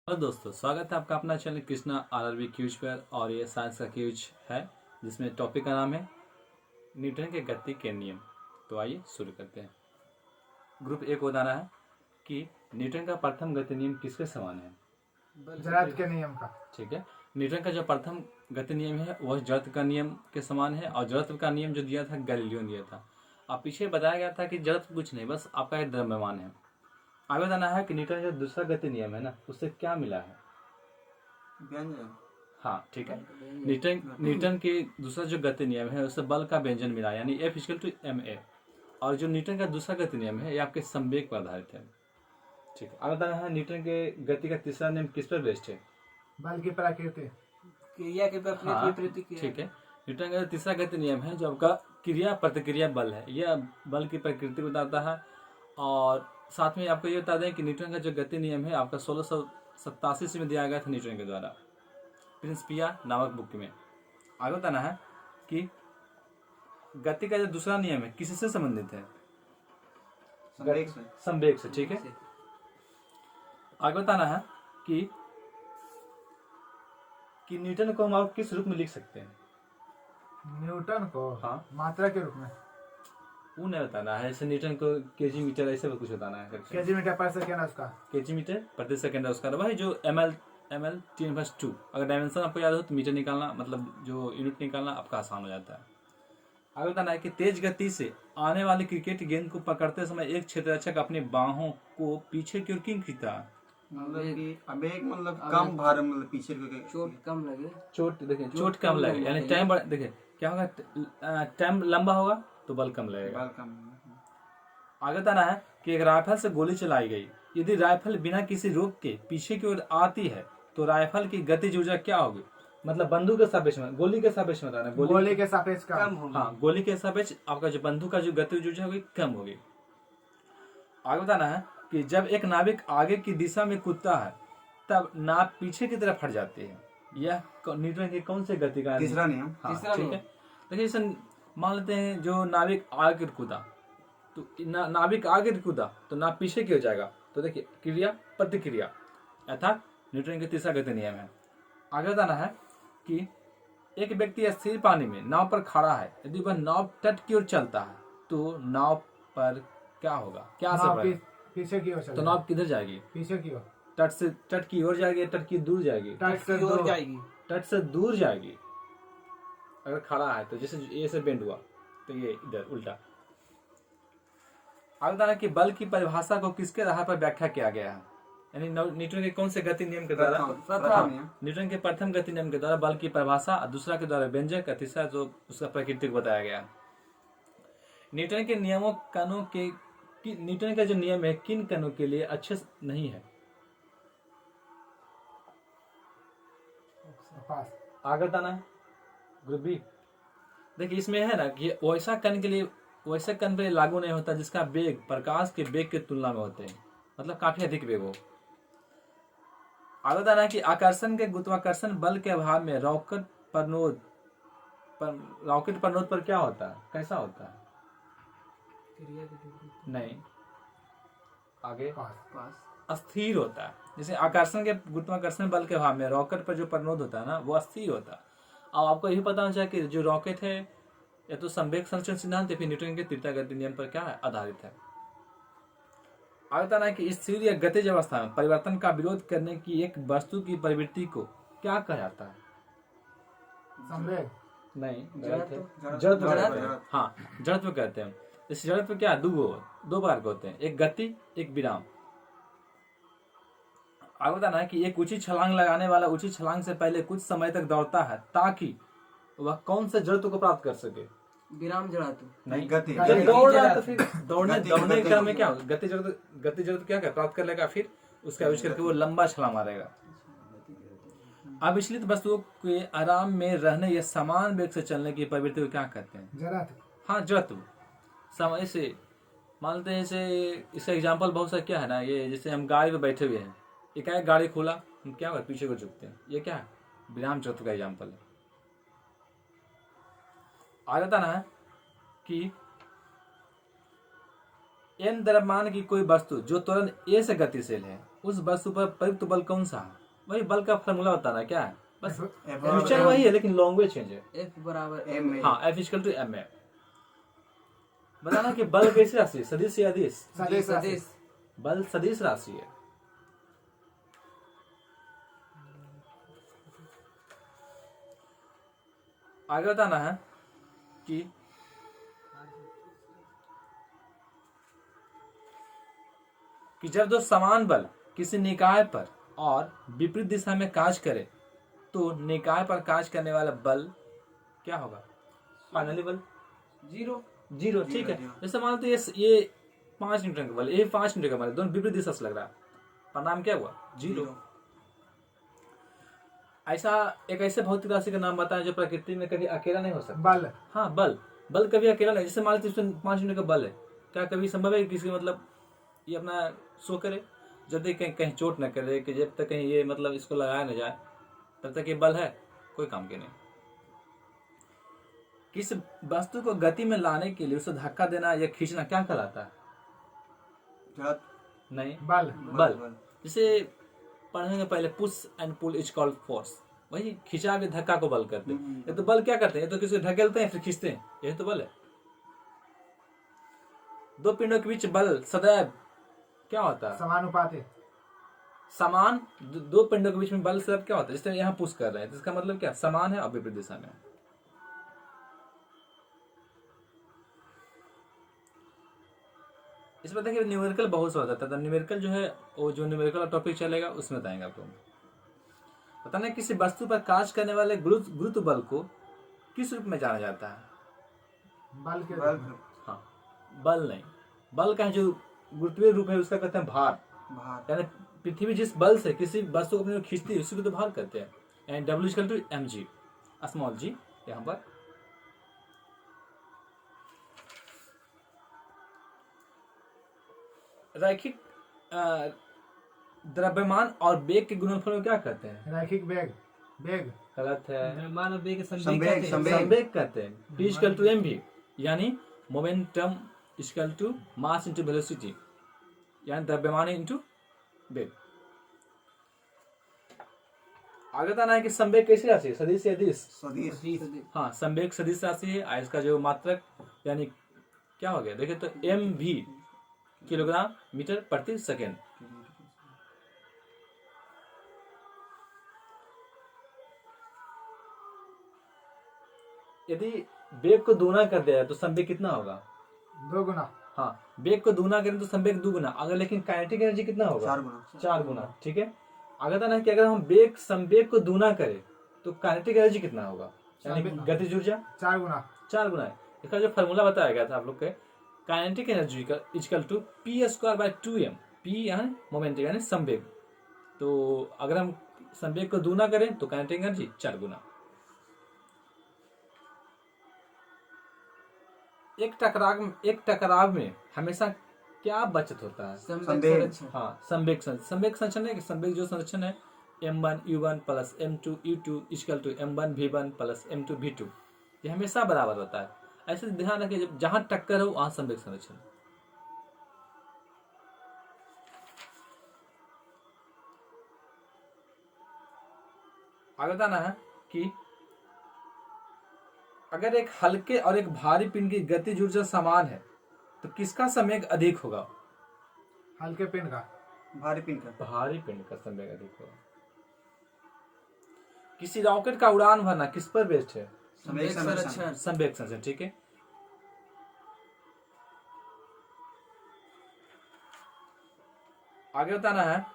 Hello दोस्तों, स्वागत है आपका अपना चैनल कृष्णा आरआरबी क्यूज पर। और ये साइंस का क्यूज है जिसमें टॉपिक का नाम है न्यूटन के गति के नियम। तो आइए शुरू करते हैं। ग्रुप ए को बताना है कि न्यूटन का प्रथम गति नियम किसके समान है? जड़त्व के नियम का। ठीक है, न्यूटन का जो प्रथम गति नियम है वह जड़त्व का नियम के समान है। और जड़त्व का नियम जो दिया था गैलीलियो ने दिया था। अब पीछे बताया गया था कि जड़त्व कुछ नहीं, बस आपका एक द्रव्यमान है। आगे बताना है कि न्यूटन जो दूसरा गति नियम है ना, उससे क्या मिला है? व्यंजन। हाँ ठीक है, न्यूटन के दूसरा जो गति नियम है उससे बल का व्यंजन मिला, यानी F=ma। और जो न्यूटन का दूसरा गति नियम है ये आपके संवेग पर आधारित है। ठीक है, आगे बताना है न्यूटन के गति का तीसरा नियम किस पर बेस्ड है? बल की प्रकृति, क्रिया के हाँ प्रतिक्रिया। ठीक है, न्यूटन का तीसरा गति नियम है जो आपका क्रिया प्रतिक्रिया बल है, यह बल की प्रकृति बताता है। और साथ में आपको ये बता दें कि न्यूटन का जो गति नियम है आपका 1687 में दिया गया था न्यूटन के द्वारा, प्रिंसिपिया नामक बुक में। आगे बताना है कि गति का जो दूसरा नियम है किससे संबंधित है? संवेग से। ठीक है, आगे बताना है कि न्यूटन को हम आप किस रूप में लिख सकते हैं? न्यूटन को हाँ, मात्रा के रूप में। वो नहीं बताना है, जैसे न्यूटन को केजी मीटर ऐसे कुछ बताना है। केजी मीटर पर सेकेंड है उसका, केजी मीटर प्रति सेकंड है उसका। भाई जो ml 10^2, अगर डायमेंशन आपको याद हो तो मीटर निकालना, मतलब जो यूनिट निकालना आपका आसान हो जाता है। आगे बताना है कि तेज गति से आने वाली क्रिकेट गेंद को पकड़ते समय एक क्षेत्ररक्षक अपनी बाहों को पीछे की ओर क्यों खींचता है? मतलब कि आवेग, मतलब कम भार, मतलब पीछे चोट कम लगे। चोट देखिए, चोट कम लगे, यानी टाइम बड़ा। देखिए क्या होगा, टाइम लंबा होगा तो बल कम लगेगा। आगे बताना है कि एक राइफल से गोली चलाई गई, यदि राइफल बिना किसी रोक के पीछे की ओर आती है तो राइफल की गतिज ऊर्जा क्या होगी? मतलब बंदूक के सापेक्ष में, गोली के सापेक्ष में बताना है। गोली के सापेक्ष कम होगी। हाँ, गोली के सापेक्ष आपका जो बंदूक का जो गतिज ऊर्जा होगी कम होगी। आगे बताना है कि जब एक नाविक आगे की दिशा में कूदता है तब नाव पीछे की तरफ हट जाती है। यह न्यूटन की कौन से गति का तीसरा नियम। हाँ ठीक है, देखिए जैसे मान लेते हैं जो नाविक आगे कूदा तो नाविक आगे कूदा तो नाव पीछे की हो जाएगा। तो देखिए क्रिया प्रतिक्रिया अर्थात न्यूटन के तीसरा गति नियम है। आगे बताना है कि एक व्यक्ति स्थिर पानी में नाव पर खड़ा है, यदि वह नाव तट की ओर चलता है तो नाव पर क्या होगा, क्या असर पड़ेगा? पीछे की ओर। तो नाव किधर जाएगी? पीछे की ओर। तट की ओर जाएगी, तट की दूर जाएगी? तट से दूर जाएगी। तट से दूर जाएगी। अगर खड़ा है तो जैसे ये से बेंड हुआ तो ये इधर उल्टा। आगे बताना कि बल की परिभाषा को किसके आधार पर व्याख्या किया गया है? यानी न्यूटन के कौन से गति नियम के द्वारा? न्यूटन के प्रथम गति नियम के द्वारा बल की परिभाषा, दूसरा के द्वारा व्यंजक, तीसरा जो उसका प्रकृति को बताया गया। न्यूटन के नियमों कणों के न्यूटन का जो नियम है किन कणों के लिए अच्छे नहीं है? आगे बताना है ग्रुप बी। देखिए इसमें है ना कि वैसा कण के लिए, वैसे कण पर लागू नहीं होता जिसका वेग प्रकाश के वेग की तुलना में होते हैं, मतलब काफी अधिक वेग हो। आगे बताना है कि आकर्षण के गुरुत्वाकर्षण बल के अभाव में रॉकेट परनोद पर क्या होता है, कैसा होता है? नहीं, आगे अस्थिर होता है। जैसे आकर्षण के गुरुत्वाकर्षण बल के अभाव में रॉकेट पर जो परनोद होता है ना वो अस्थिर होता है। अब आपको यही पता होना चाहिए कि जो रॉकेट है या तो संवेग संरक्षण सिद्धांत या फिर न्यूटन के तृतीय गति नियम पर क्या है, आधारित है। आगे बताना है कि स्थिर या गतिज अवस्था में परिवर्तन का विरोध करने की एक वस्तु की प्रवृत्ति को क्या कहा जाता है? संवेग नहीं, जड़त्व। हाँ, जड़त्व कहते हैं। इस जड़त्व क्या दो प्रकार के होते हैं, एक गति एक विराम। आगे बताना है कि एक ऊंची छलांग लगाने वाला ऊंची छलांग से पहले कुछ समय तक दौड़ता है ताकि वह कौन से जड़त्व को प्राप्त कर सके? विराम जड़त्व। नहीं, गति। जब दौड़ रहा है तो फिर दौड़ने के क्रम में क्या होगा, गति जड़त्व क्या प्राप्त कर लेगा, फिर उसका यूज करके वो लंबा छलांग मारेगा। अविचलित वस्तुओं के आराम में रहने या समान वेग से चलने की प्रवृत्ति को क्या कहते हैं? जड़त्व। हाँ, जड़त्व। समय से मानते हैं, जैसे इसका एग्जांपल बहुत सा क्या है ना, ये जैसे हम गाड़ी पे बैठे हुए हैं, एकाएक गाड़ी खोला, हम क्या होगा, पीछे को झुकते हैं, ये क्या है, विराम जड़त्व का एग्जांपल है। आगे बताना है कि n द्रव्यमान की कोई वस्तु जो त्वरण a से गतिशील है उस वस्तु पर प्रयुक्त बल कौन सा है? वही बल का फॉर्मूला बताना क्या है, बस F फ्यूचर वही है लेकिन लैंग्वेज चेंज है। F बराबर M हाँ, F इक्वल टू एम है। बताना कि बल कैसी राशि है, सदिश या अदिश? सदिश राशि। सदिश। बल सदिश राशि है। आगे बताना है कि जब दो समान बल किसी निकाय पर और विपरीत दिशा में कार्य करे तो निकाय पर कार्य करने वाला बल क्या होगा? फाइनली बल जीरो। जीरो। ठीक है, जीरो। जैसे मान लो तो ये 5 न्यूटन का बल, ये 5 न्यूटन का बल, दोनों विपरीत दिशा से लग रहा है, परिणाम क्या हुआ? जीरो। ऐसा एक ऐसे भौतिक राशि का नाम बताएं जो प्रकृति में कभी अकेला नहीं हो सकता। बल। हाँ, बल। बल कभी अकेला नहीं। जैसे मान लो 5 न्यूटन का बल है, क्या कभी संभव है कि किसी मतलब ये अपना शो करे जब तक कहीं चोट न करे, कि जब तक कहीं ये मतलब इसको लगाया न जाए तब तक ये बल है कोई काम के नहीं। किस वस्तु को गति में लाने के लिए उसे धक्का देना या खींचना क्या कहलाता है? जड़। नहीं, बल। बल। जैसे पढ़ेंगे पहले, push and pull is called force, वही खिंचाव या धक्का को बल करते हैं। ये तो बल क्या करते हैं, ये तो किसी को ढकेलते हैं फिर खींचते हैं, यही तो बल है। दो पिंडों के बीच बल सदैव क्या होता है? समानुपाती। समान। दो पिंडों के बीच में बल सदैव क्या होता है? जैसे यहाँ पुश कर रहे हैं तो इसका मतलब क्या? समान है और विपरीत दिशा में। इस पर देखिए न्यूमेरिकल बहुत सा होता था। न्यूमेरिकल जो है वो जो न्यूमेरिकल टॉपिक चलेगा उसमें बताएंगे आपको। बताना किसी वस्तु पर कार्य करने वाले गुरुत्व बल को किस रूप में जाना जाता है? बल के बल। हाँ, बल नहीं, बल का जो गुरुत्वीय रूप है उसका कहते हैं भार। भार। यानी पृथ्वी जिस बल से किसी वस्तु को अपनी ओर खींचती है उसी को तो भार कहते हैं। And W equal to mg, small g यहाँ पर। रैखिक द्रव्यमान और वेग के गुणनफल को क्या कहते हैं? रैखिक वेग। वेग। गलत है, मानव वेग के संवेग संवेग, कहते हैं। संवेग। संवेग कहते हैं। P इक्वल टू mv यानी momentum equal to mass into velocity, यानी द्रव्यमान इंटू वेग। आगे बताना है कि संवेग कैसी राशि है, सदिश या अदिश? सदिश। सदिश। हाँ, संवेग सदिश राशि है। और इसका जो मात्रक यानी क्या हो गया देखिए तो mv, किलोग्राम मीटर प्रति सेकेंड। यदि वेग को दूना कर दिया तो संवेग कितना होगा? 2 गुना। हाँ, वेग को दूना करें तो संवेग 2 गुना। अगर लेकिन काइनेटिक एनर्जी कितना होगा? 4 गुना। 4 गुना। ठीक है, अगर था ना कि अगर हम वेग संवेग को दूना करें तो काइनेटिक एनर्जी कितना होगा, यानी गतिज ऊर्जा? 4 गुना। 4 गुना है। इसका जो फॉर्मूला बताया गया था आप लोग के, काइनेटिक एनर्जी का इक्वल टू p²/2m। p यानी मोमेंटम यानी संवेग। तो अगर हम संवेग को दूना करें तो काइनेटिक एनर्जी 4 गुना। एक टकराव में हमेशा क्या बचत होता है? संवेग संरक्षण। हाँ, संवेग संरक्षण है कि संवेग जो संरक्षण है m1u1 plus m2 u2 equal to m1 v1 plus m2 v2, ये हमेशा बराबर होता है। ऐसे ध्यान रखिए जब जहां टक्कर हो वहां संवेग संरक्षण। आगे बताना है कि अगर एक हल्के और एक भारी पिंड की गतिज ऊर्जा समान है तो किसका संवेग अधिक होगा? हल्के पिंड का। भारी पिंड का। भारी पिंड का संवेग अधिक होगा। किसी रॉकेट का उड़ान भरना किस पर बेस्ड है? संवेग संरक्षण। संवेग संरक्षण। ठीक है, आगे बताना है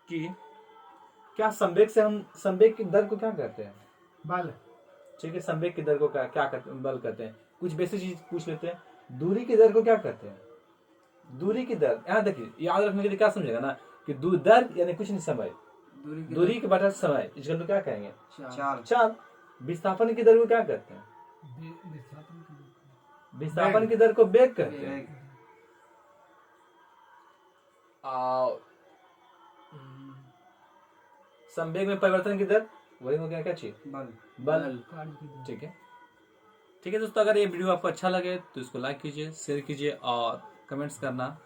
कि क्या संवेग से हम संवेग की दर को क्या कहते हैं? बल। ठीक है, संवेग की दर को क्या कहते हैं? बल कहते हैं। कुछ बेसिक चीज पूछ लेते हैं। दूरी की दर को क्या कहते हैं? दूरी की दर यहाँ देखिए, याद रखने के लिए क्या समझेगा ना कि दर यानी कुछ नहीं, समय। दूरी के बटा समय इसको क्या कहेंगे? 4। विस्थापन की दर को क्या कहते हैं? विस्थापन की दर को वेग कहते हैं। संवेग में परिवर्तन की दर वही हो गया क्या चीज? बल। ठीक है, ठीक है दोस्तों, अगर ये वीडियो आपको अच्छा लगे तो इसको लाइक कीजिए, शेयर कीजिए और कमेंट्स करना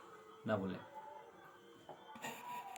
ना भूलें।